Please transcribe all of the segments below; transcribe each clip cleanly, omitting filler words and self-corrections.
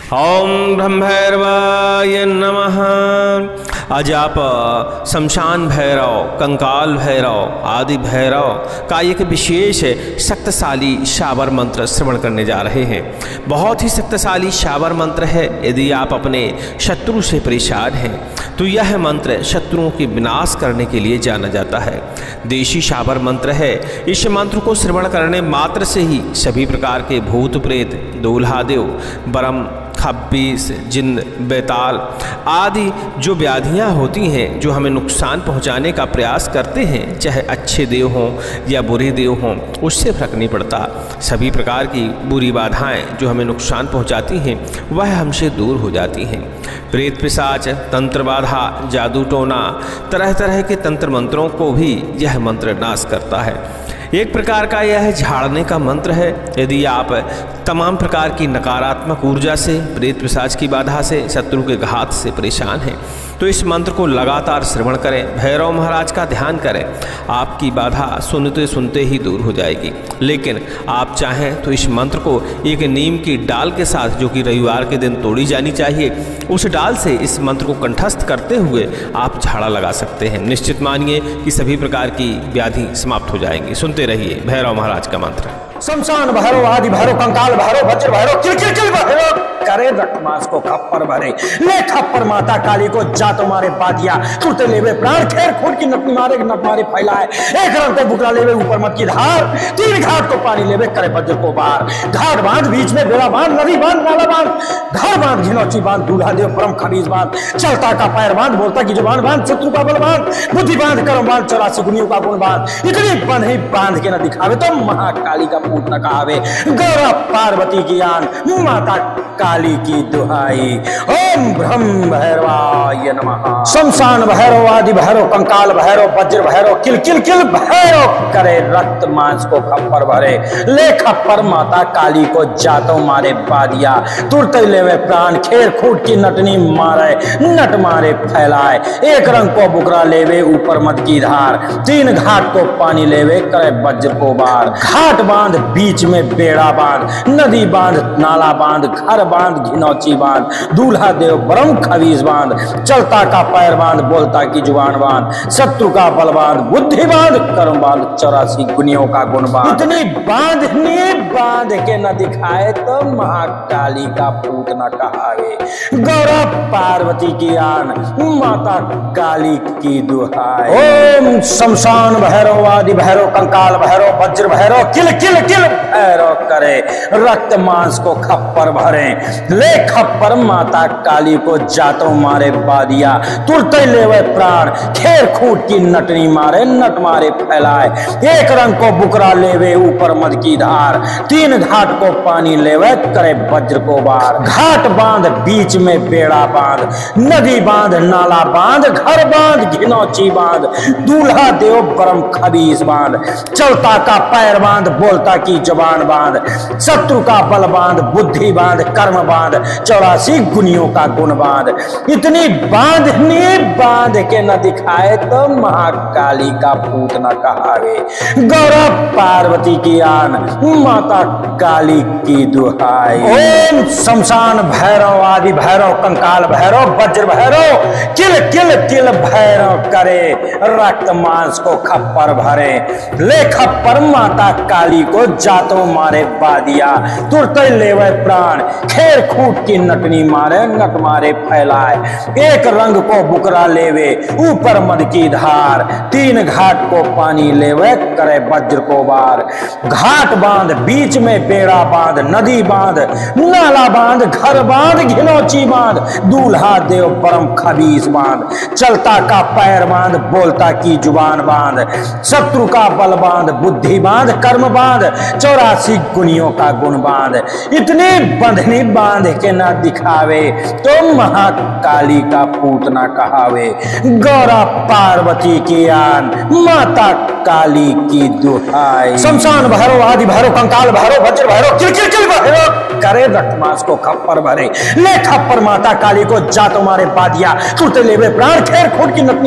ओम ब्रह्मभैरवाय नमः। आज आप शमशान भैरव, कंकाल भैरव, आदि भैरव का एक विशेष शक्तिशाली शाबर मंत्र श्रवण करने जा रहे हैं। बहुत ही शक्तिशाली शाबर मंत्र है। यदि आप अपने शत्रु से परेशान हैं तो यह मंत्र शत्रुओं के विनाश करने के लिए जाना जाता है। देशी शाबर मंत्र है। इस मंत्र को श्रवण करने मात्र से ही सभी प्रकार के भूत प्रेत, दूल्हादेव, बरम, खब्बीस, जिन्न, बेताल आदि जो व्याधियाँ होती हैं जो हमें नुकसान पहुँचाने का प्रयास करते हैं, चाहे अच्छे देव हों या बुरे देव हों, उससे फर्क नहीं पड़ता। सभी प्रकार की बुरी बाधाएं जो हमें नुकसान पहुँचाती हैं वह हमसे दूर हो जाती हैं। प्रेत, पिशाच, तंत्र बाधा, जादू टोना, तरह तरह के तंत्र मंत्रों को भी यह मंत्र नाश करता है। एक प्रकार का यह झाड़ने का मंत्र है। यदि आप तमाम प्रकार की नकारात्मक ऊर्जा से, प्रेत पिशाच की बाधा से, शत्रु के घात से परेशान हैं तो इस मंत्र को लगातार श्रवण करें, भैरव महाराज का ध्यान करें। आपकी बाधा सुनते सुनते ही दूर हो जाएगी। लेकिन आप चाहें तो इस मंत्र को एक नीम की डाल के साथ, जो कि रविवार के दिन तोड़ी जानी चाहिए, उस डाल से इस मंत्र को कंठस्थ करते हुए आप झाड़ा लगा सकते हैं। निश्चित मानिए कि सभी प्रकार की व्याधि समाप्त हो जाएंगी। सुनते रहिए भैरव महाराज का मंत्र। शमशान भैरव, आदि भैरव, कंकाल भैरव, वज्र भैरव, किल किल किल भैरव करे रक्तमांस को खप्पर भरे, ले खप्पर माता काली को जा तुम्हारे बादिया, तुरते लेवे प्राण खेर खूट की नट मारे फैलाए, एक रंग को बुकरा लेवे ऊपर मत की धार, तीन घाट को पानी लेवे करे वज्र को बार, घाट बांध बीच में बेड़ा बांध, नदी बांध, नाला बांध, घर बांध, घिनौची बांध, दूल्हा देव परम खबीज बांध, चलता का पैर बांध, बोलता की जुबान बांध, शत्रु का बल बांध, बुद्धि बांध, कर्म बांध, 84 गुणियों का गुण बांध, इतनी बंधे बांध के न दिखावे तो महाकाली का पूत न कहावे, गौरा पार्वती की आन, माता काली की दुहाई। ओम ब्रह्म भैरवाय नमः। शमशान भैरव, आदि भैरव, कंकाल भैरव, वज्र भैरव, किल किल किल भैरव करे रक्त मांस को खप्पर भरे, ले खप्पर माता काली को जातो मारे बादिया, तुरते लेवे प्राण खेर खूट की नटनी मारे, नट मारे फैलाए, एक रंग को बुकरा लेवे ऊपर मद की धार, तीन घाट को पानी लेवे करे वज्र को बार, घाट बांध बीच में बेड़ा बांध, नदी बांध, नाला बांध, घर बांध, घिनौची बांध, दूल्हा देव परम खबीज बांध, चलता का पैर बांध, बोलता की जुबान बांध, शत्रु का बल बांध, बुद्धि बांध, कर्म बांध, 84 गुणियों का गुण बांध, इतनी बांधनी बांध के न दिखाए तो महाकाली का पूत न कहावे, गौरा पार्वती की आन, माता काली की दुहाई। ओम शमशान भैरव, आदि भैरव, कंकाल भैरव, वज्र भैरव, किल किल किल भैरव करे रक्त मांस को खप्पर भरे, ले खप्पर माता काली को जातो मारे बादिया, तुरते लेवे प्राण खेर खूट की नटनी मारे, नट मारे फैलाए, एक रंग को बुकरा लेवे ऊपर मद की धार, तीन घाट को पानी लेवे करे वज्र को बार, घाट बांध बीच में बेड़ा बांध, नदी बांध, नाला बांध, घर बांध, घिनौची बांध, दूल्हा देव परम खबीज बांध, चलता का पैर बांध, बोलता की जुबान बांध, शत्रु का बल बांध, बुद्धि बांध, कर्म बांध, 84 गुणियों का गुण बांध, इतनी बांधनी बांध के न दिखाए तो महाकाली का पूत न कहावे, गौरा पार्वती की आन, माता काली की दुहाई। ओम शमशान भैरव, आदि भैरव, कंकाल भैरव, वज्र भैरव, किल किल किल भैरव करे रक्त मांस को खप्पर भरे, ले खप्पर माता काली को जातो मारे बादिया, तुरते लेवे प्राण खेर खूट की नटनी मारे, नट मारे फैलाए, एक रंग को बुकरा लेवे ऊपर मद की धार, तीन घाट को पानी लेवे करे वज्र को बार, घाट बांध बीच में बेड़ा बांध, नदी बांध, नाला बांध, घर बांध, घिनौची बांध, दूल्हा देव परम खबीज बांध, चलता का पैर बांध, बोलता की जुबान बांध, शत्रु का बल बांध, बुद्धि बांध, कर्म बांध, 84 गुणियों का गुण बांध, इतनी बंधनी बांध के न दिखावे तो महाकाली का पूत न कहावे, गौरा पार्वती की आन, माता काली की दुहाई। शमशान भैरव, आदि भैरव, कंकाल भैरव, वज्र भैरव, किल किल किल भैरव करे रक्तमांस को खप्पर भरे, ले खप्पर माता काली को जा तुम्हारे बादिया, तुरते लेवे प्राण खेर खूट की नट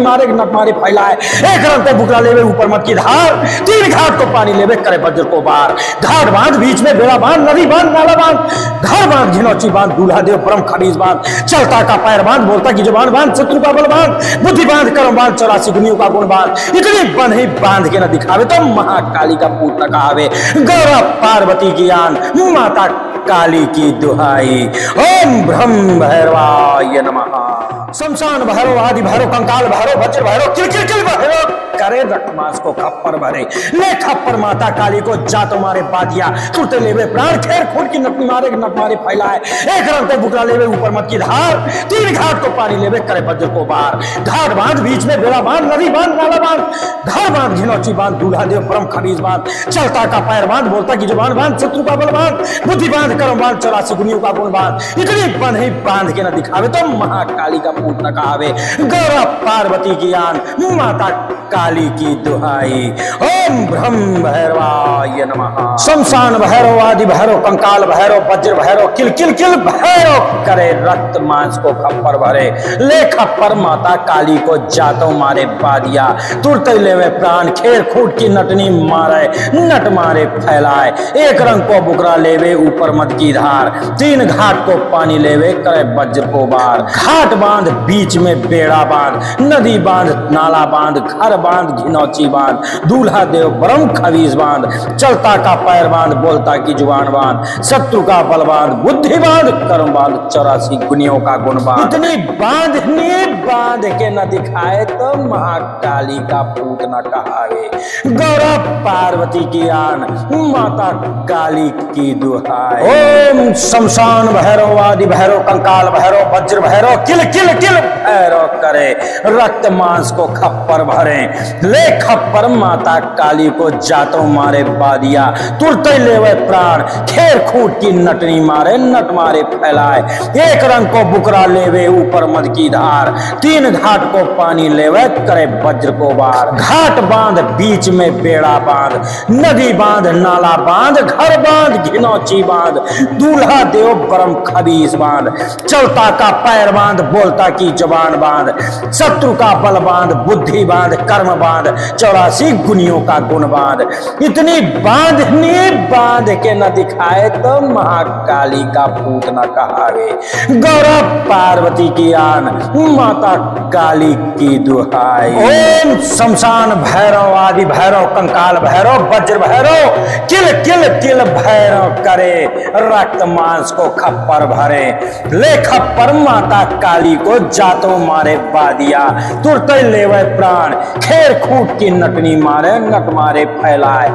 मारे फैलाए, एक रंग को बुकरा लेवे ऊपर मत की धार, तीन घाट को पानी लेवे करे वज्र को बार, घाट बांध बीच में बेड़ा बांध, नदी बांध, नाला बांध, घर बांध, घिनौची चौरासी बांध दूल्हा देव परम खबीज बांध, चलता का पैर बांध बोलता की जबान बांध, शत्रु का बल बांध बुद्धि बांध कर्म बांध, 84 गुनियों का गुण बांध, इतनी बंध ही बांध के न दिखावे तो महाकाली का पूत न कहावे। गौरा पार्वती की आन माता काली की दुहाई। ओम ब्रह्म भैरवाय नमः। शमशान भैरव, आदि भैरव, कंकाल भैरव, वज्र भैरव, किल किल किल भैरव करे रक्त मांस को खप्पर भरे, ले खप्पर माता काली को जा तुम्हारे बादिया, तुरते लेवे प्राण खेर खूट की नटनी मारे नट मारे फैलाए, एक रंग पे बुकरा लेवे ऊपर मत की धार, 3 घाट को पानी लेवे करे वज्र को बार, घाट बांध बीच में बेड़ा बांध, नदी बांध नाला बांध, धार बांध घिनौची बांध, दूल्हा देव परम खबीज बांध, चलता का पैर बांध बोलता की जुबान बांध, शत्रु का बल बांध बुद्धि बांध कर्म बांध, 84 गुनियों का गुण बांध, इतनी बंध ही बांध के न दिखावे तो महाकाली का पूत न कहावे। गौरा पार्वती की आन माता काली की दुहाई। ओम ब्रह्म भैरवाय नमः। शमशान भैरव, आदि भैरव, कंकाल भैरव, वज्र भैरव, किल किल किल भैरव करे रक्त मांस को खप्पर भरे, ले खप्पर माता काली को जातो मारे बादिया, तुरते लेवे प्राण खेर खूट की नटनी मारे नट मारे फैलाए, एक रंग को बुकरा लेवे ऊपर मद की धार, 3 घाट को पानी लेवे करे वज्र को बार, घाट बांध बीच में बेड़ा बांध, नदी बांध नाला बांध, घर बांध घिनौची बांध, दूल्हा देव परम खबीज बांध, चलता का पैर बांध बोलता की जुबान बांध, शत्रु का बल बांध बुद्धि बांध कर्म बांध, 84 गुनियों का गुण बांध, इतनी बांधनी बांध के न दिखाए तो महाकाली का पूत न कहावे। गौरा पार्वती की आन माता काली की दुहाई। ओम शमशान भैरव, आदि भैरव, कंकाल भैरव, वज्र भैरव, किल किल किल भैरव करे रक्त मांस को खप्पर भरे, ले खप्पर माता काली को जातो मारे बादिया, तुरते लेवे प्राण खेर खूट की नटनी मारे नट मारे फैलाए, एक रंग को बुकरा लेवे ऊपर मद की धार, 3 घाट को पानी लेवे करे वज्र को बार, घाट बांध बीच में बेड़ा बांध, नदी बांध नाला बांध, घर बांध घिनौची बांध, दूल्हा देव परम खबीज बांध, चलता का पैर बांध बोलता की जबान बांध, शत्रु का बल बांध बुद्धि बांध कर्म बांध, 84 गुनियों का गुण बांध, इतनी बांधनी बांध के न दिखाए तो महाकाली का पूत न कहावे। गौरा पार्वती की आन माता काली की दुहाई। ओम शमशान भैरव, आदि भैरव, कंकाल भैरव, वज्र भैरव, किल किल किल भैरव करे रक्त मांस को खप्पर भरे, ले खप्पर माता काली को जातो मारे बादिया, तुरते लेवे प्राण खेर खूट की नटनी मारे नट मारे फैलाए,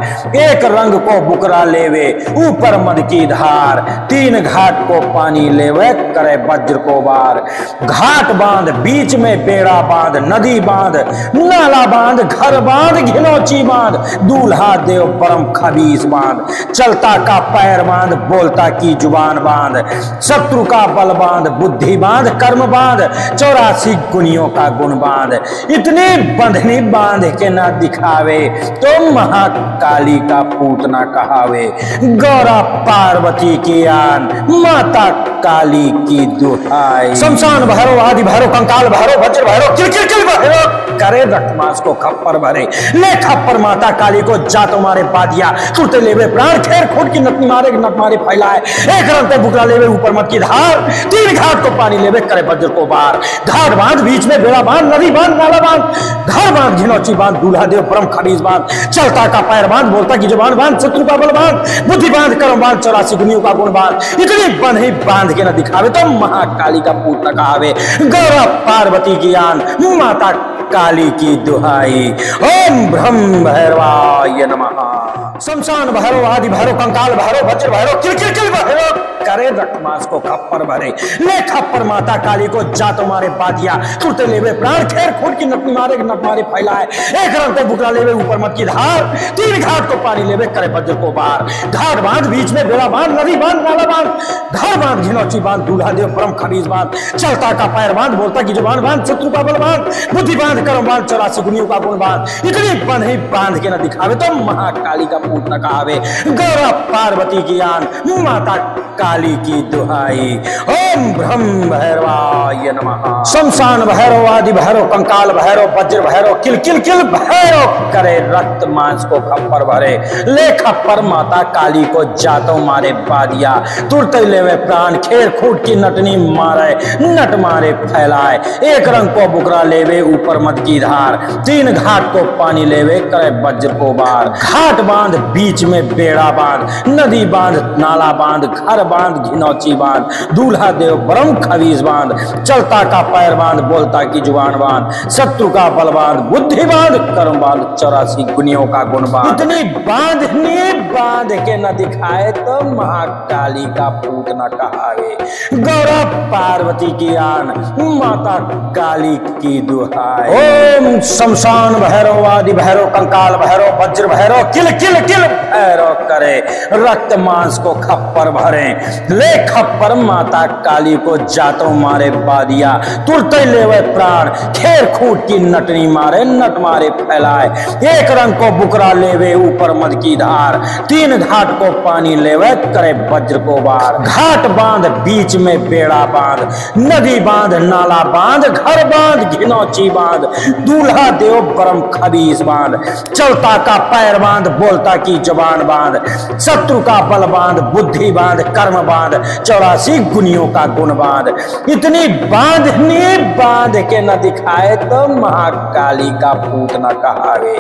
एक रंग को बुकरा लेवे ऊपर मद की धार, 3 घाट को पानी लेवे करे वज्र को बार, घाट बांध बीच में बेड़ा बांध, नदी बांध नाला बांध, घर बांध घिनौची बांध, दूल्हा देव परम खबीज बांध, चलता का पैर बांध बोलता की जुबान बांध, शत्रु का बल बांध बुद्धि बांध कर्म बांध, 84 गुनियों का गुण बांध, इतनी बंधनी बांध के ना दिखावे तो महाकाली का पूत ना कहावे। गौरा पार्वती की आन माता काली की दुहाई। शमशान भैरव, आदि भैरव, कंकाल भैरव, वज्र भैरव, किल किल किल भैरव करे रक्त मांस को खप्पर भरे, ले खप्पर माता काली को जा तुम्हारे बादिया, तुरते लेवे प्राण खेर खूट की नट मारे नट मारे फैलाए, एक रंग पे बुकरा लेवे ऊपर मत की धार, 3 घाट को पानी लेवे करे वज्र को बार, घाट बांध बीच में बेड़ा बांध, नदी बांध नाला बांध, घर बांध घिनौची बांध, दूल्हा देव परम खबीज बांध, चलता का पैर बांध बोलता की जुबान बांध, शत्रु का बल बांध बुद्धि बांध कर्म बांध, 84 गुनियों का गुण बांध, इतनी बंध ही बांध के न दिखावे तो महाकाली का पूत न कहावे। गौरा पार्वती की आन माता काली की दुहाई। ओम ब्रह्म भैरवाय नमः। शमशान भैरव, आदि भैरव, कंकाल भैरव, वज्र भैरव, किल किल किल भैरव करे रक्त मांस को खप्पर भरे, ले खप्पर माता काली को जा तुम्हारे बादिया, तुरते लेवे प्राण खेर खूट की नट मारे नट मारे फैलाए, एक रंग पे बुकरा लेवे ऊपर मत की धार, 3 घाट को पानी लेवे करे वज्र को बार, घाट बांध बीच में बेड़ा बांध, नदी बांध नाला बांध, घर बांध घिनौची बांध, दूल्हा देव परम खबीज बांध, चलता का पैर बांध बोलता की जुबान बांध, शत्रु का बल बांध बुद्धि बांध कर्म बांध, 84 गुनियों का गुण बांध, इतनी बंध ही बांध के न दिखावे तो महाकाली का पूत न कहावे। गौरा पार्वती की आन माता काली की दुहाई। ओम ब्रह्म भैरवाय नमः। शमशान भैरव, आदि भैरव, कंकाल भैरव, वज्र भैरव, किल किल किल भैरव करे, रक्त मांस को खप्पर भरे, ले खप्पर माता काली को जातो मारे बादिया, तुरते लेवे प्राण, खेर खूट की नटनी मारे, नट मारे फैलाए, एक रंग को बुकरा लेवे ऊपर मद की धार, तीन घाट को पानी लेवे करे वज्र को बार, घाट बांध बीच में बेड़ा बांध, नदी बांध नाला बांध, घर बांध घिनौची बांध, दूल्हा देव ब्रह्म खबीज बांध, चलता का पैर बांध, बोलता की जुबान बांध, शत्रु का बल बांध, बुद्धि बांध, कर्म बांध, 84 गुनियों का गुण बांध। इतनी बांधनी बांध के न दिखाए तो महाकाली का पूत न कहावे। गौरा पार्वती की आन माता काली की दुहाई। ओम शमशान भैरव, आदि भैरव, कंकाल भैरव, वज्र भैरव, किल किल किल भैरव करे, रक्त मांस को खप्पर भरे, ले खप्पर माता काली को जातो मारे बादिया, तुरते लेवे प्राण, खेर खूट की नटनी मारे, नट मारे फैलाए, एक रंग को बुकरा लेवे ऊपर मद की धार, तीन घाट को पानी लेवे करे वज्र को बार, घाट बांध बीच में बेड़ा बांध, नदी बांध नाला बांध, घर बांध घिनौची बांध, दूल्हा देव ब्रह्म खबीज बांध, चलता का पैर बांध, बोलता की जबान बांध, शत्रु का बल बांध, बुद्धि बांध, कर्म बांध, 84 गुनियों का गुण बांध। इतनी बांधनी बांध के न दिखाए तो महाकाली का पूत न कहावे।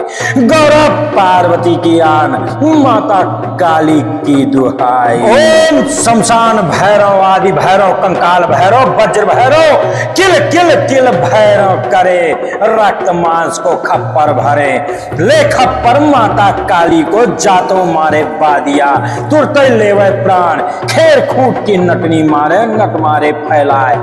गौरा पार्वती की आन माता काली की दुहाई। ओम शमशान भैरव, आदि भैरव, कंकाल भैरव, वज्र भैरव, किल किल किल भैरव करे, रक्त मांस को खप्पर भरे, ले खप्पर माता काली को जातो मारे बादिया, तुरते लेवे प्राण, खेर खूट की नटनी मारे, नट मारे फैलाए,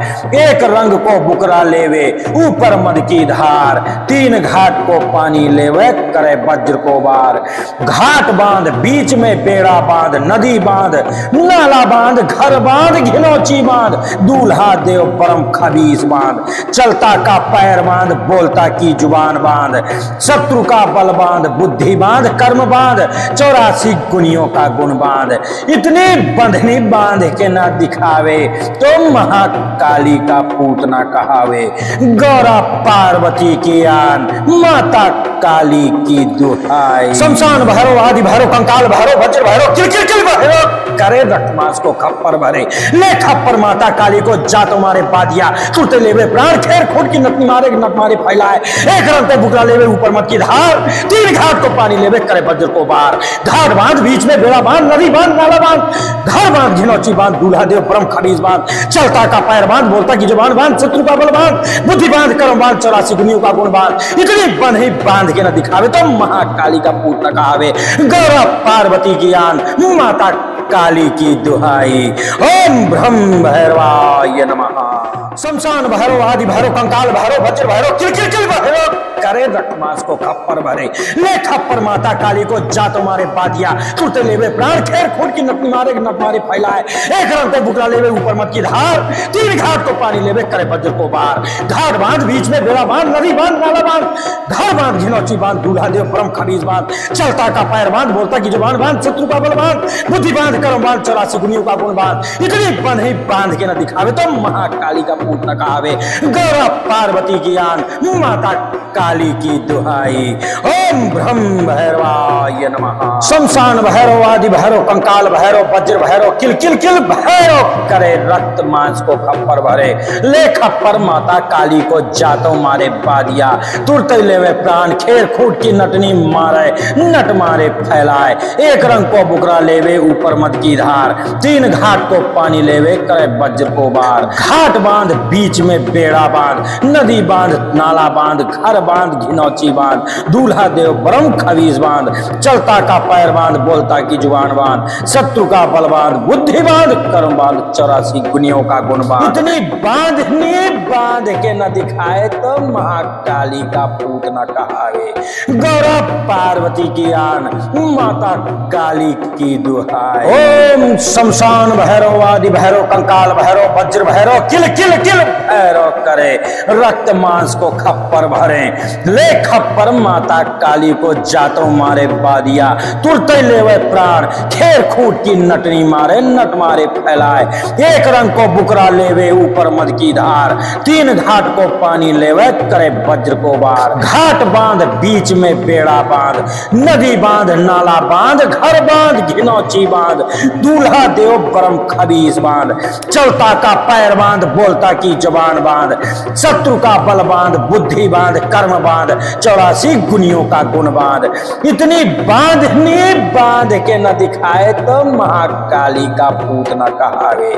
एक रंग को बुकरा लेवे ऊपर मद की धार, तीन घाट को पानी लेवे करे वज्र को बार, घाट बांध बीच में बेड़ा बांध, नदी बांध नाला बांध, घर बांध घिनौची बांध, दूल्हा देव परम खबीज बांध, चलता का पैर बांध, बोलता की जुबान बांध, शत्रु का बल बांध, बुद्धि बांध, कर्म बांध, 84 गुनियों का गुण बांध। इतनी बंधनी बांध के ना दिखावे तो महाकाली का पूत ना कहावे। गौरा पार्वती की आन माता काली की दुहाई। शमशान भैरव, आदि भैरव, कंकाल भैरव, वज्र भैरव, किल किल किल भैरव करे, रक्त मांस को खप्पर भरे, ले खप्पर माता काली को जातो मारे बादिया, तुरते लेवे प्राण, खेर खूट की नटनी मारे, नट मारे फैलाए, एक रंग को बुकरा लेवे ऊपर मद की धार, तीन घाट को पानी लेवे करे वज्र को बार, घाट बांध बीच में बेड़ा बांध, नदी बांध नाला बांध, घर बांध घिनौची बांध, दूल्हा देव ब्रह्म खबीज बांध, चलता का पैर बांध, बोलता की जुबान बांध, शत्रु का बल बांध, बुद्धि बांध, कर्म बांध, 84 गुनियों का गुण बांध। इतनी बंधनी बांध के न दिखावे तो महाकाली का पूत न कहावे। गौरा पार्वती की आन माता काली की दुहाई। ओम ब्रह्म भैरवाय नमः। शमशान भैरव, आदि भैरव, कंकाल भैरव, वज्र भैरव, किल किल किल भैरव करे, रक्त मांस को खप्पर भरे, ले खप्पर माता काली को जातो मारे बादिया, तुरते लेवे प्राण, खेर खूट की नटनी मारे, नट मारे फैलाए, एक रंग को बुकरा लेवे ऊपर मद की धार, तीन घाट को पानी लेवे करे वज्र को बार, घाट बांध बीच में बेड़ा बांध, नदी बांध नाला बांध, घर बांध घिनौची बांध, दूल्हा देव ब्रह्म खबीज बांध, चलता का पैर बांध, बोलता की जुबान बांध, शत्रु का बल बांध, बुद्धि बांध, कर्म बांध, 84 गुनियों का गुण बांध। इतनी बंधनी बांध के न दिखावे तो महाकाली का पूत न कहावे। गौरा पार्वती की आन माता काली की दुहाई। ओम ब्रह्म भैरवाय नमः। शमशान भैरव, आदि भैरव, कंकाल भैरव, वज्र भैरव, किल किल किल भैरव करे, रक्त मांस को खप्पर भरे, ले खप्पर माता काली को जातो मारे बादिया, तुरते लेवे प्राण, खेर खूट की नटनी मारे, नट मारे फैलाए, एक रंग को बुकरा लेवे ऊपर मद की धार, तीन घाट को पानी लेवे करे वज्र को बार, घाट बांध बीच में बेड़ा बांध, नदी बांध नाला बांध, घर बांध घिनौची बांध, दूल्हा देव ब्रह्म खबीज बांध, चलता का पैर बांध, बोलता की जुबान बांध, शत्रु का बल बांध, बुद्धि बांध, कर्म बांध, 84 गुनियों का गुण बांध। इतनी बांधनी बांध के न दिखाए तो महाकाली का पूत न कहावे। गौरा पार्वती की आन माता काली की दुहाई। ओम शमशान भैरव, आदि भैरव, कंकाल भैरव, वज्र भैरव, किल किल किल भैरव करे, रक्त मांस को खप्पर भरे, ले खप्पर माता काली को जातो मारे बादिया तुरते लेवे प्राण खेर खूट की नटनी मारे नट मारे फैलाए एक रंग को बुकरा लेवे ऊपर मद की धार तीन घाट को पानी लेवे करे वज्र को बार घाट बांध बीच में बेड़ा बांध नदी बांध नाला बांध घर बांध घिनौची बांध दूल्हा देव परम खबीस बांध चलता का पैर बांध बोलता की जबान बांध शत्रु का बल बांध बुद्धि बांध कर्म बांध 84 गुनियों का गुण बांध इतनी बांधनी बांध के न दिखाए तो महाकाली का पूत न कहावे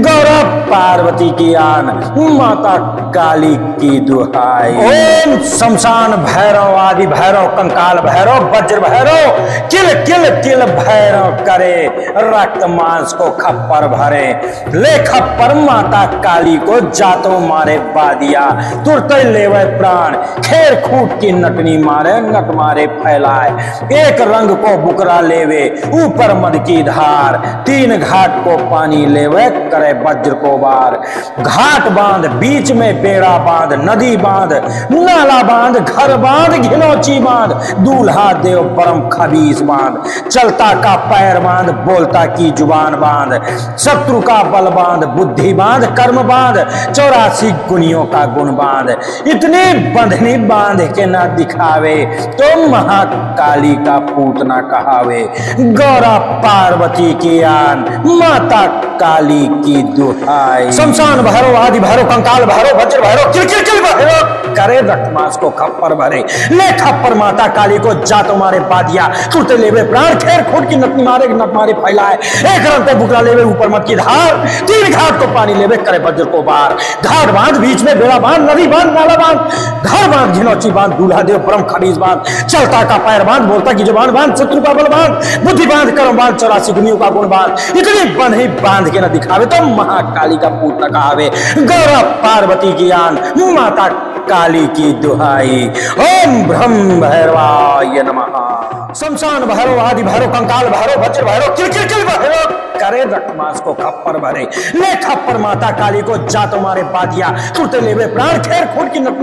गौरव पार्वती की आन माता काली की दुहाई ओम शमशान भैरव आदि भैरव कंकाल भैरव वज्र भैरव किल किल किल भैरव करे रक्त मांस को खप्पर भरे ले खप्पर माता काली को जातो मारे बादिया तुरते लेवे प्राण खेर खूट की नटनी मारे नट मारे फैलाए एक रंग को बुकरा लेवे ऊपर मद की धार तीन घाट को पानी लेवे करे वज्र को बार घाट बांध बीच में बेड़ा बांध नदी बांध नाला बांध घर बांध घिनौची बांध दूल्हा देव परम खबीस बांध चलता का पैर बांध बोलता की जुबान बांध शत्रु का बल बांध बुद्धि बांध कर्म बांध 84 गुनियों का गुण बांध इतनी बंधनी बांध के ना दिखावे तो महाकाली का पूत ना कहावे गौरा पार्वती की आन माता काली की दुहाई शमशान भैरव आदि भैरव कंकाल भैरव वज्र भैरव किल किल किल भैरव करे रक्तमांस को खप्पर भरे ले खप्पर माता काली को जा तुम्हारे बादिया तुरते लेवे प्राण खेर खूट की नट मारे फैलाए एक रंग को बुकरा लेवे ऊपर मत की धार तीन घाट को पानी लेवे करे वज्र को बार घाट बांध बीच में बेड़ा बांध नदी बांध नाला बांध घर बांध घिनौची बांध दूल्हा देव परम खबीस बांध चलता का पैर बांध बोलता की जुबान बांध शत्रु का बल बांध बुद्धि बांध कर्म बांध 84 गुनियों का गुण बांध इतनी बंधनी बांध के न दिखावे तो महाकाली का पूत न कहावे गौरव पार्वती की आन माता काली की दुहाई ओम ब्रह्म भैरवाय नमः शमशान भैरव आदि भैरव कंकाल भैरव वज्र भैरव किल किल किल भैरव करे रक्तमांस को खप्पर भरे ले खप्पर माता काली को जा तुम्हारे बादिया तुरते लेवे प्राण खेर खूट की नट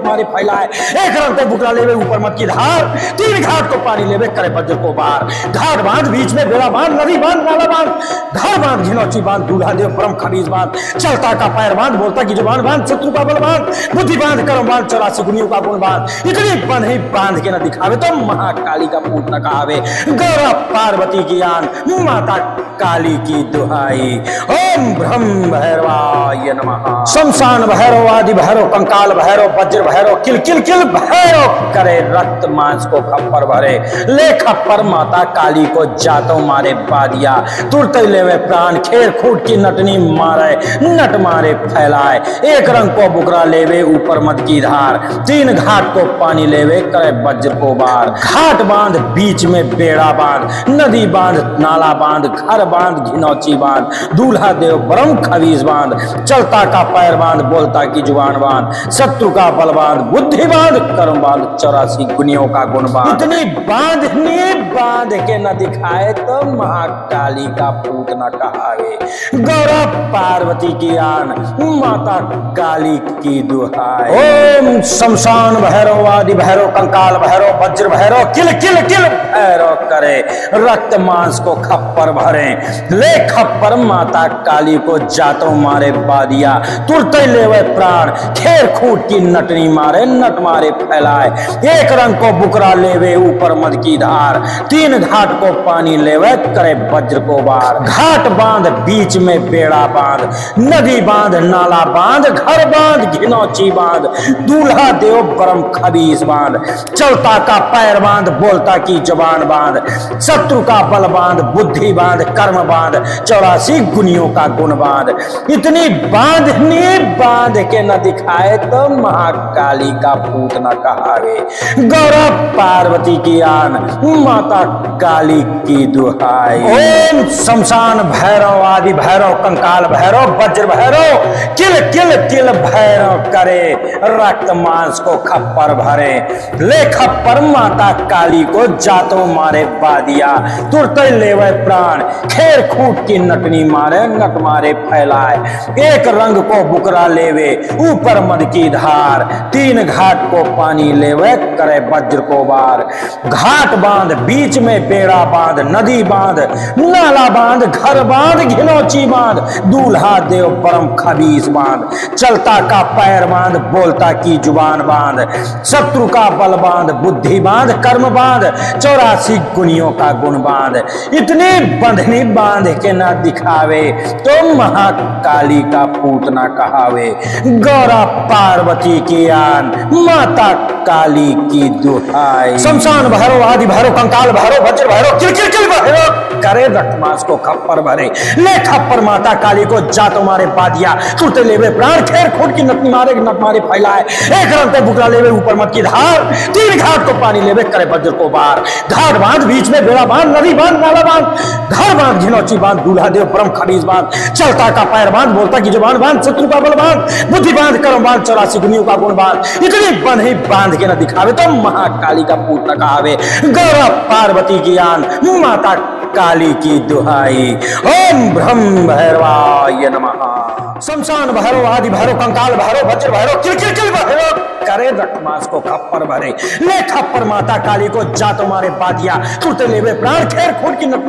मारे फैलाए एक रंग को बुकरा लेवे ऊपर मत की धार तीन घाट को पानी लेवे करे वज्र को बार घाट बांध बीच में बेड़ा बांध नदी बांध नाला बांध घर बांध घिनौची बांध दूल्हा देव परम खबीस बांध चलता का पैर बांध बोलता की जुबान बांध शत्रु का बल बांध बुद्धि बांध कर्म बांध 84 गुनियों का गुण बांध इतनी बंधनी बांध के न दिखावे तो महाकाली का पूत न कहावे गौरव पार्वती की आन माता काली की दुहाई ओम ब्रह्म भैरवाय नमः शमशान भैरव आदि भैरव कंकाल भैरव वज्र भैरव किल किल किल भैरव करे रक्त मांस को खप्पर भरे ले खप्पर माता काली को जातो मारे बादिया तुरते लेवे प्राण खेर खूट की नटनी मारे नट मारे फैलाए एक रंग को बुकरा लेवे ऊपर मद की धार तीन घाट को पानी लेवे करे वज्र को बार घाट बांध बीच में बेड़ा बांध नदी बांध नाला बांध घर बांध घिनौची बांध दूल्हा देव परम खबीस बांध चलता का पैर बांध बोलता की जुबान बांध शत्रु का बल बांध बुद्धि बांध कर्म बांध 84 गुनियों का गुण बांध इतनी बांधनी बांध के न दिखाए तो महाकाली का पूत न कहावे गौरव पार्वती की आन माता काली की दुहाई ओम शमशान भैरव आदि भैरव कंकाल भैरव वज्र भैरव किल किल किल भैरव करे रक्त मांस को खप्पर भरे ले खप्पर माता काली को जातो मारे बादिया तुरते लेवे प्राण खेर खूट की नटनी मारे नट मारे फैलाए एक रंग को बुकरा लेवे ऊपर मद की धार तीन घाट को पानी लेवे करे वज्र को बार घाट बांध बीच में बेड़ा बांध नदी बांध नाला बांध घर बांध घिनौची बांध दूल्हा देव परम खबीस बांध चलता का पैर बांध बोलता की जबान बांध शत्रु का बल बांध बुद्धि बांध कर्म बांध 84 गुनियों का गुण बांध इतनी बांधनी बांध के न दिखाए तो महाकाली का पूत न कहावे गौरव पार्वती की आन माता काली की दुहाई ओम शमशान भैरव आदि भैरव कंकाल भैरव वज्र भैरव किल किल किल भैरव करे रक्त मांस को खप्पर भरे ले खप्पर माता काली को जातो मारे बादिया तुरते लेवे प्राण खेर खूट की नटनी मारे नट मारे फैलाए एक रंग को बुकरा लेवे ऊपर मद की धार तीन घाट को पानी लेवे करे वज्र को बार घाट बांध बीच में बेड़ा बांध नदी बांध नाला बांध घर बांध घिनौची बांध दूल्हा देव परम खबीस बांध चलता का पैर बांध बोलता की जुबान बांध शत्रु का बल बांध बुद्धि बांध कर्म बांध 84 गुनियों का गुण बांध इतनी बंधनी बांध के ना दिखावे तो महाकाली का पूत ना कहावे गौरा पार्वती की आन माता काली की दुहाई शमशान भैरव आदि भैरव कंकाल भैरव वज्र भैरव किल किल किल भैरव करे रक्तमांस को खप्पर भरे ले खप्पर माता काली को जा तुम्हारे बादिया तुरते लेवे प्राण खेर खूट की नट मारे फैलाए एक रंग को बुकरा लेवे ऊपर मत की धार तीन घाट को पानी लेवे करे वज्र को बार घाट बांध बीच में बेड़ा बांध नदी बांध नाला बांध घर बांध घिनौची बांध दूल्हा देव परम खबीस बांध चलता का पैर बांध बोलता की जुबान बांध शत्रु का बल बांध बुद्धि बांध कर्म बांध 84 गुनियों का गुण बांध इतनी बंधनी बांध के न दिखावे तो महाकाली का पूत न कहावे गौरा पार्वती की आन माता काली की दुहाई ओम ब्रह्म भैरवाय नमः शमशान भैरव आदि भैरव कंकाल भैरव वज्र भैरव किल किल किल भैरव करे रक्तमांस को खप्पर भरे ले खप्पर माता काली को जा तुम्हारे बादिया तुरते लेवे प्राण खेर खूट की नट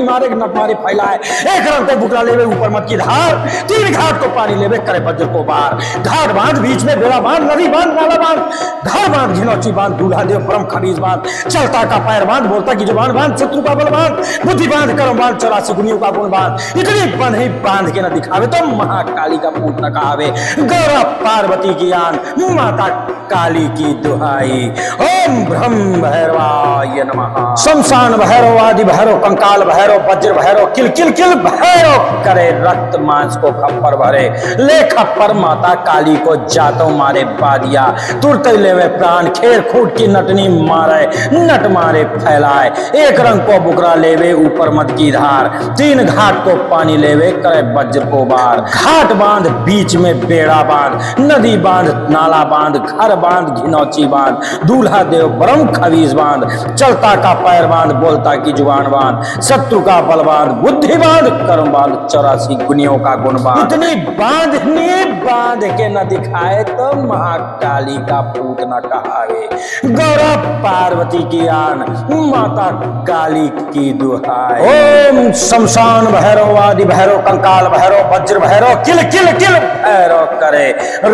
मारे फैलाए एक रंग को बुकरा लेवे ऊपर मत की धार तीन घाट को पानी लेवे करे वज्र को बार घाट बांध बीच में बेड़ा बांध नदी बांध नाला बांध घर बांध घिनौची बांध दूल्हा देव परम खबीस बांध चलता का पैर बांध बोलता की जुबान बांध शत्रु का बल बांध बुद्धि बांध कर्म बांध 84 गुनियों का गुण बांध इतनी बंधनी बांध के न दिखावे तो महाकाली का पूत न कहावे गौरा पार्वती की आन माता काली की दुहाई ओम ब्रह्म भैरवाय नमः शमशान भैरव आदि भैरव कंकाल भैरव वज्र भैरव किल किल किल भैरव करे रक्त मांस को खप्पर भरे ले खप्पर माता काली को जातो मारे बादिया तुरते लेवे प्राण खेर खूट की नटनी मारे नट मारे फैलाए एक रंग को बुकरा लेवे ऊपर मद की धार तीन घाट को पानी लेवे करे वज्र को बार घाट बांध बीच में बेड़ा बांध नदी बांध नाला बांध घर बांध घिनौची बांध दूल्हा देव परम खबीस बांध चलता का पैर बांध बोलता की जुबान बांध शत्रु का बल बांध बुद्धि बांध कर्म बांध 84 गुनियों का गुण बांध इतनी बांधनी बांध के न दिखाए तो महाकाली का पूत न कहावे गौरा पार्वती की आन माता काली की दुहाई ओम शमशान भैरव आदि भैरव कंकाल भैरव वज्र भैरव किल किल किल भैरव करे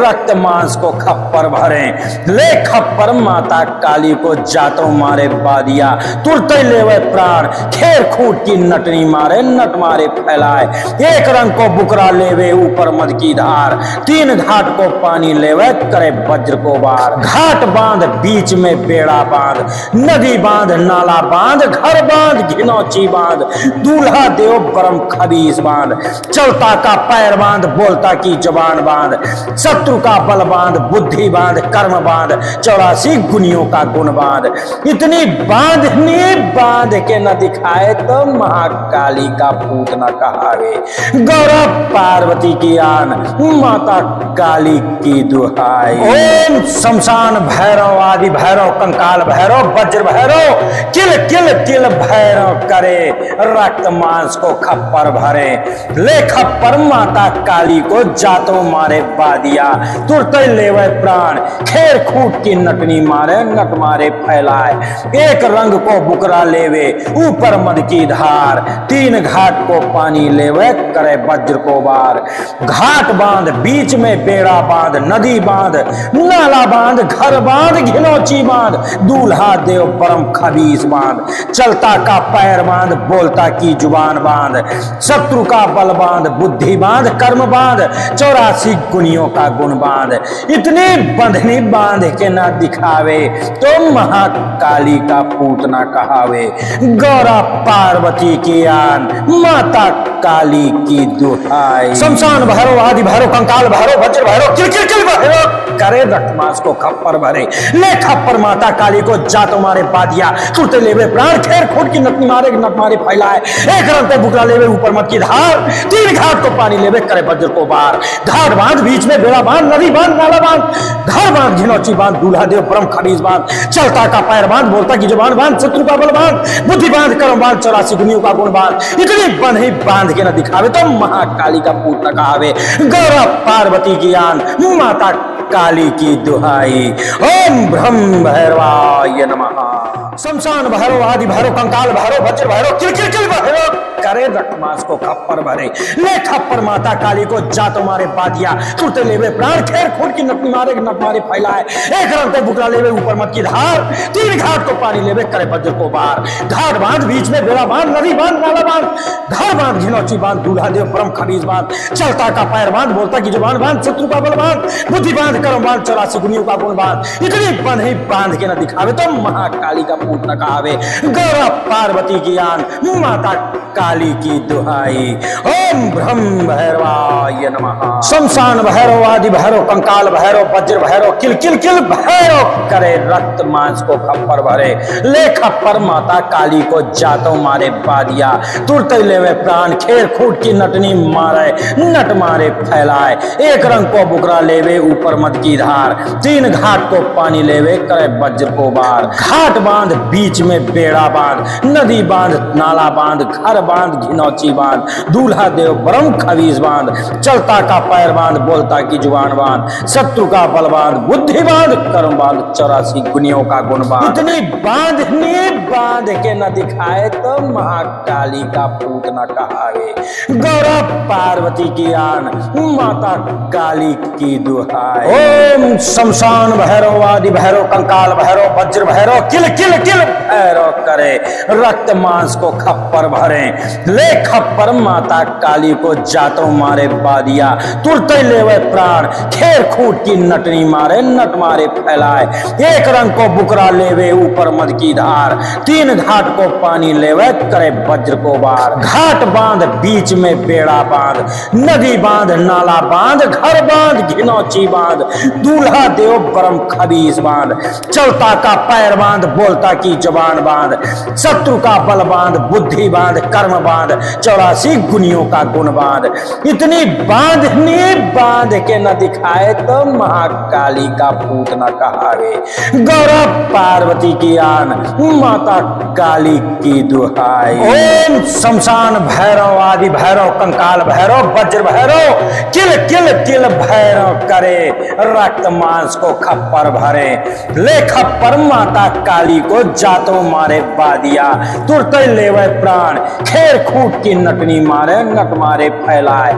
रक्त मांस को खप्पर भरे ले खप्पर माता काली को जातो मारे बादिया तुरते लेवे प्राण खेर खूट की नटनी मारे नट मारे फैलाए एक रंग को बुकरा लेवे ऊपर मद की धार तीन घाट को पानी लेवे करे वज्र को बार घाट बांध बीच में बेड़ा बांध नदी बांध नाला बांध घर बांध घिनौची बांध दूल्हा देव परम खबीस बांध चलता का पैर बांध बोलता की जुबान बांध शत्रु का बल बांध बुद्धि बांध कर्म बांध 84 गुनियों का गुण बांध इतनी बांधनी बांध के न दिखाए तो महाकाली का पूत न कहावे गौरा पार्वती की आन माता काली की दुहाई ओम शमशान भैरव आदि भैरव कंकाल भैरव वज्र भैरव किल किल किल भैरव करे रक्त मांस को खप्पर भरे ले खप्पर माता काली को जातो मारे बादिया तुरते लेवे प्राण खेर खूट की नटनी मारे नट मारे फैलाए एक रंग को बुकरा लेवे ऊपर मद की धार तीन घाट को पानी लेवे करे वज्र को बार घाट बांध बीच में बेड़ा बांध नदी बांध नाला बांध घर बांध घिनौची बांध दूल्हा देव परम खबीस बांध चलता का पैर बांध बोलता की जुबान बांध शत्रु का बल बांध बुद्धि बांध कर्म बांध 84 गुनियों का गुण बांध इतनी बंधनी बांध के न दिखावे तो महाकाली का पूत न कहावे गौरा पार्वती की आन माता काली की दुहाई शमशान भैरव आदि भैरव कंकाल भैरव वज्र भैरव किल किल किल भैरव करे रक्त मांस को खप्पर भरे, ले खप्पर माता काली को जा तुम्हारे बादिया, टूटे लेवे प्राण खेर खूट की नट मारे फैलाए, एक रंग को बुकरा लेवे ऊपर मत की धार, तीन घाट को पानी लेवे करे वज्र को बार, घाट बांध बीच में बेड़ा बांध, नदी बांध नाला बांध, घर बांध झिनौची बांध, दूल्हा देव परम खबीज बांध, चलता का पैर बांध, बोलता की जुबान बांध, शत्रु का बल बांध, बुद्धि बांध, कर्म बांध, 84 गुणियों का गुण बांध, इतनी बन ही बांध के न दिखावे तो महाकाली का पूत न कहावे, गौरव पार्वती की आन माता काली की दुहाई, ओम ब्रह्म भैरवाय नमः। शमशान भैरव, आदि भैरव, कंकाल भैरव, वज्र भैरव, किल किल किल भैरव, करे रक्त मांस को खप्पर भरे, ले खप्पर माता काली को जा तुम्हारे बादिया, टूटे लेवे प्राण खेर खूट की नट मारे फैलाए, एक रंग को बुकरा लेवे ऊपर मत की धार, तीन घाट को पानी लेवे करे वज्र को बार, घाट बांध बीच में बेड़ा बांध, नदी बांध नाला बांध, घर बांध झिनौची बांध, दूल्हा देव परम खबीज बांध, चलता का पैर बांध, बोलता की जुबान बांध, शत्रु का बल बांध, बुद्धि बांध, कर्म बांध, 84 गुणियों का गुण बांध, इतनी बन ही बांध के न दिखावे तो महाकाली का पूत न कहावे, गौरव पार्वती की आन माता काली की दुहाई, ओम ब्रह्म भैरवाय नमः। शमशान भैरव, आदि भैरव, कंकाल भैरव, वज्र भैरव, किल किल किल भैरव, करे रक्त मांस को खप्पर भरे, ले खप्पर माता काली को जातो मारे बादिया, तुरते लेवे प्राण खेर खूट की नटनी मारे, नट मारे फैलाए, एक रंग को बुकरा लेवे ऊपर मद की धार, तीन घाट को पानी लेवे करे वज्र को बार, घाट बांध बीच में बेड़ा बांध, नदी बांध नाला बांध, घर बांध घिनौची बांध, दूल्हा देव परम खबीज बांध, चलता का पैर बांध, बोलता की जुबान बांध, शत्रु का बल बांध, बुद्धि बांध, कर्म बांध, 84 गुणियों का गुण बांध, इतनी बांधनी बांध के न दिखाए तो महाकाली का पूत न कहावे, गौरव पार्वती की आन माता काली की दुहाई, ओम शमशान भैरव, आदि भैरव, कंकाल भैरव, वज्र भैरव, किल किल किल भैरव, करे रक्त मांस को खप्पर भरे, ले खप्पर माता काली को जातो मारे बादिया, तुरते लेवे प्राण खेर खूट की नटनी मारे, नट मारे फैलाए, एक रंग को बुकरा लेवे ऊपर मद की धार, तीन घाट को पानी लेवे करे वज्र को बार, घाट बांध बीच में बेड़ा बांध, नदी बांध नाला बांध, घर बांध घिनौची बांध, दूल्हा देव परम खबीज बांध, चलता का पैर बांध, बोलता की जुबान बांध, शत्रु का बल बांध, बुद्धि बांध, कर्म बांध, 84 गुणियों का गुण बांध, इतनी बांधनी बांध के न दिखाए तो महाकाली का पूत न कहावे, गौरव पार्वती की आन माता काली की दुहाई, ओम शमशान भैरव, आदि भैरव, कंकाल भैरव, वज्र भैरव, किल किल किल भैरव, करे रक्त मांस को खप्पर भरे, ले खप्पर माता काली को जातो मारे बादिया, तुरते लेवे प्राण खेर खूट की नटनी मारे, नट मारे फैलाए,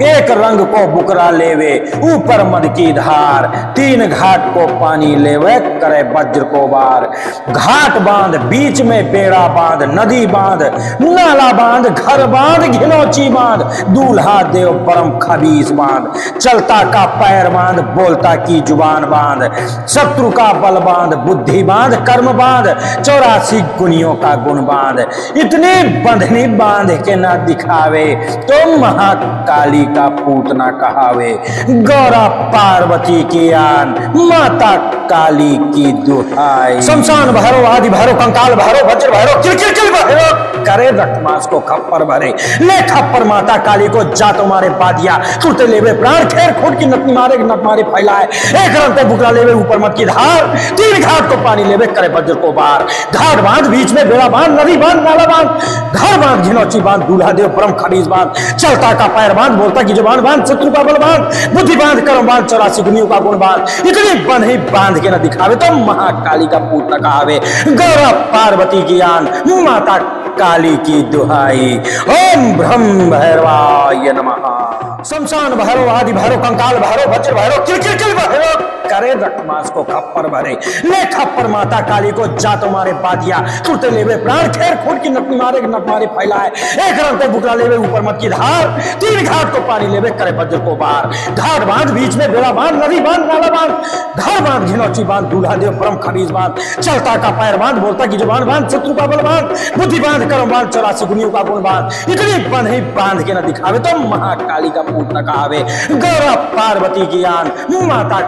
एक रंग को बुकरा लेवे ऊपर मद की धार, तीन घाट को पानी लेवे करे वज्र को बार, घाट बांध बीच में बेड़ा बांध, नदी बांध नाला बांध, घर बांध घिनौची बांध, दूल्हा देव परम खबीज बांध, चलता का पैर बांध, बोलता की जुबान बांध, शत्रु का बल बांध, बुद्धि बांध, कर्म बांध, 84 गुणियों का गुण बांध, इतनी बंधनी बांध के न दिखावे तो महाकाली का पूत न कहावे, गौरव पार्वती की आन माता काली की दुहाई, शमशान भैरव, आदि भैरव, कंकाल भैरव, वज्र भैरव, किल किल किल भैरव, करे रक्त मांस को खप्पर भरे, ले खप्पर माता काली को जा तुम्हारे बादिया, टूटे लेवे प्राण खेर खूट की नट मारे फैलाए, एक रंग को बुकरा लेवे ऊपर मत की धार, तीन घाट को पानी लेवे करे वज्र को बार, घाट बांध बीच में बेड़ा बांध, नदी बांध नाला बांध, घर बांध झिनौची बांध, दूल्हा देव परम खबीज बांध, चलता का पैर बांध, बोलता की जुबान बांध, शत्रु का बल बांध, बुद्धि बांध, कर्म बांध, 84 गुणियों का गुण बांध, इतनी बन ही बांध के न दिखावे तो महाकाली का पूत न कहावे, गौरव पार्वती की आन माता काली की दुहाई, ओम ब्रह्म भैरवाय नमः। शमशान भैरव, आदि भैरव, कंकाल भैरव, वज्र भैरव, किल किल किल भैरव, करे रक्त मांस को खप्पर भरे, ले खप्पर माता काली को जा तुम्हारे बादिया, टूटे लेवे प्राण खेर खूट की नट मारे फैलाए, एक रंग को बुकरा लेवे ऊपर मत की धार, तीन घाट को पानी लेवे करे वज्र को बार, घाट बांध बीच में बेड़ा बांध, नदी बांध नाला बांध, घर बांध घिनौची बांध, दूल्हा देव परम खबीज बांध, चलता का पैर बांध, बोलता की जुबान बांध, शत्रु का बल बांध, बुद्धि बांध, कर्म बांध, 84 गुणियों का गुण बांध, इतनी बन ही बांध के न दिखावे तो महाकाली का पूत न कहावे, गौरव पार्वती की आन माता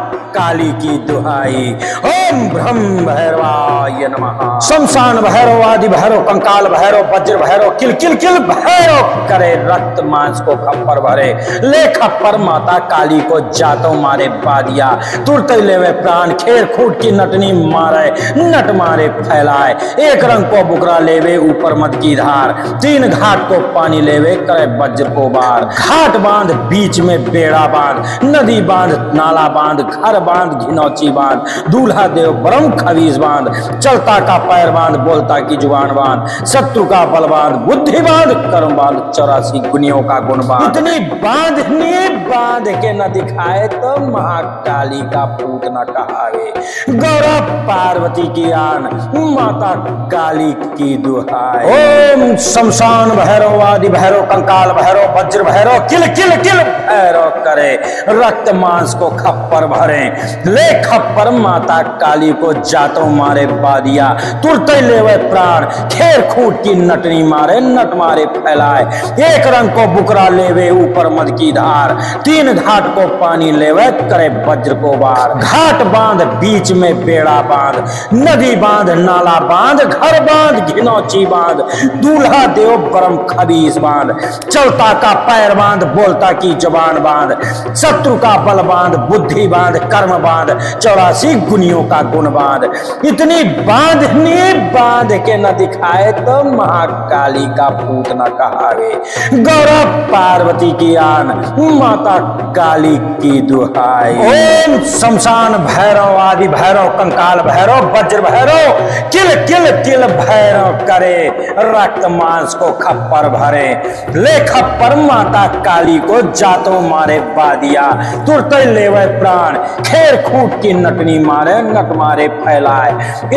काली की दुहाई। ओम ब्रह्म भैरवाय नमः। शमशान भैरव, आदि भैरव, कंकाल भैरव, वज्र भैरव, किल किल किल भैरव करे, रक्त मांस को खप्पर भरे, ले खप्पर माता काली को जातो मारे बादिया, तुरते लेवे प्राण, खेर खूट की नटनी मारे, नट मारे फैलाए, एक रंग को बुकरा लेवे ऊपर मद की धार, तीन घाट को पानी लेवे करे वज्र को बार, घाट बांध बीच में बेड़ा बांध, नदी बांध नाला बांध, घर बांध घिनौची बांध, दूल्हा देव ब्रह्म खबीज बांध, चलता का पैर बांध, बोलता की जुबान बांध, शत्रु का बल बांध, बुद्धि बांध, कर्म बांध, 84 गुनियों का गुण बांध। इतनी बांधनी बांध के न दिखाए तो महाकाली का पूत न कहावे, गौरव पार्वती की आन, माता काली की दुहाई। ओम शमशान भैरव, आदि भैरव, कंकाल भैरव, वज्र भैरव, किल किल किल भैरव करे, रक्त मांस को खप्पर भरे, ले खप्पर माता काली को जातो मारे बादिया, तुरते लेवे प्राण, खेर खूट की नटनी मारे, नट मारे फैलाए, एक रंग को बुकरा लेवे ऊपर मद की धार, तीन घाट को पानी लेवे करे वज्र को बार, घाट बांध बीच में बेड़ा बांध, नदी बांध नाला बांध, घर बांध घिनौची बांध, दूल्हा देव परम खबीज बांध, चलता का पैर बांध, बोलता की जुबान बांध, शत्रु का बल बांध, बुद्धि बांध, कर्म बांध, 84 गुनियों का गुण बांध। इतनी बांधनी बांध के न दिखाए तो महाकाली का पूत न कहावे, गौरव पार्वती की आन, माता काली की दुहाई। ओम शमशान भैरव, आदि भैरव, कंकाल भैरव, वज्र भैरव, किल किल किल भैरव करे, रक्त मांस को खप्पर भरे, ले खप्पर माता काली को जातो मारे बादिया, तुरते लेवे प्राण, खेर खूट की नटनी मारे, नट मारे फैलाए,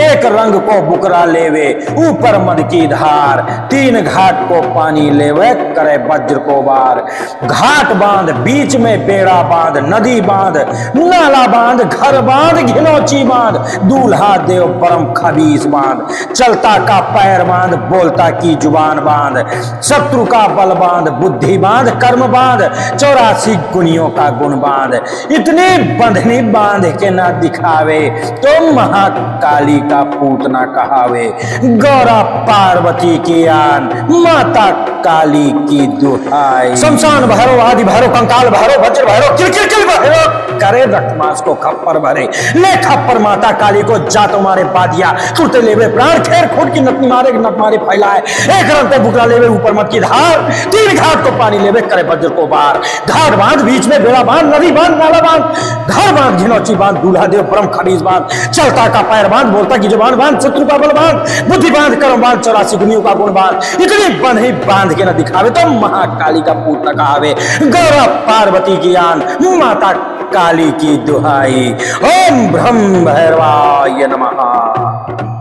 एक रंग को बुकरा लेवे ऊपर मद की धार, तीन घाट को पानी लेवे करे वज्र को बार, घाट बांध बीच में बेड़ा बांध, नदी बांध नाला बांध, घर बांध घिनौची बांध, दूल्हा देव परम खबीज बांध, चलता का पैर बांध, बोलता की जुबान बांध, शत्रु का बल बांध, बुद्धि बांध, कर्म बांध, 84 गुनियों का गुण बांध। इतनी बंधनी बांध के ना दिखावे तो महाकाली का पूत ना कहावे, गौरा पार्वती की आन, माता काली की दुहाई। शमशान भैरव, आदि भैरव, कंकाल भैरव, वज्र भैरव, किल किल किल भैरव करे, रक्त मांस को खप्पर भरे, ले खप्पर माता काली को जातो मारे बादिया, तुरते लेवे प्राण, खेर खूट की नटनी मारे, नट मारे फैलाए, एक रंग को बुकरा लेवे ऊपर मद की धार, तीन घाट को पानी लेवे करे वज्र को बार, घाट बांध बीच में बेड़ा बांध, नदी बांध नाला बांध, घर बांध घिनौची बांध, दूल्हा देव परम खबीज बांध, चलता का पैर बांध, बोलता की जुबान बांध, शत्रु का बल बांध, बुद्धि बांध, कर्म बांध, 84 गुनियों का गुण बांध। इतनी बंधनी बांध के न दिखावे तो महाकाली का पूत न कहावे, गौरव पार्वती की आन, माता काली की दुहाई। ओम ब्रह्म भैरवाय नमः।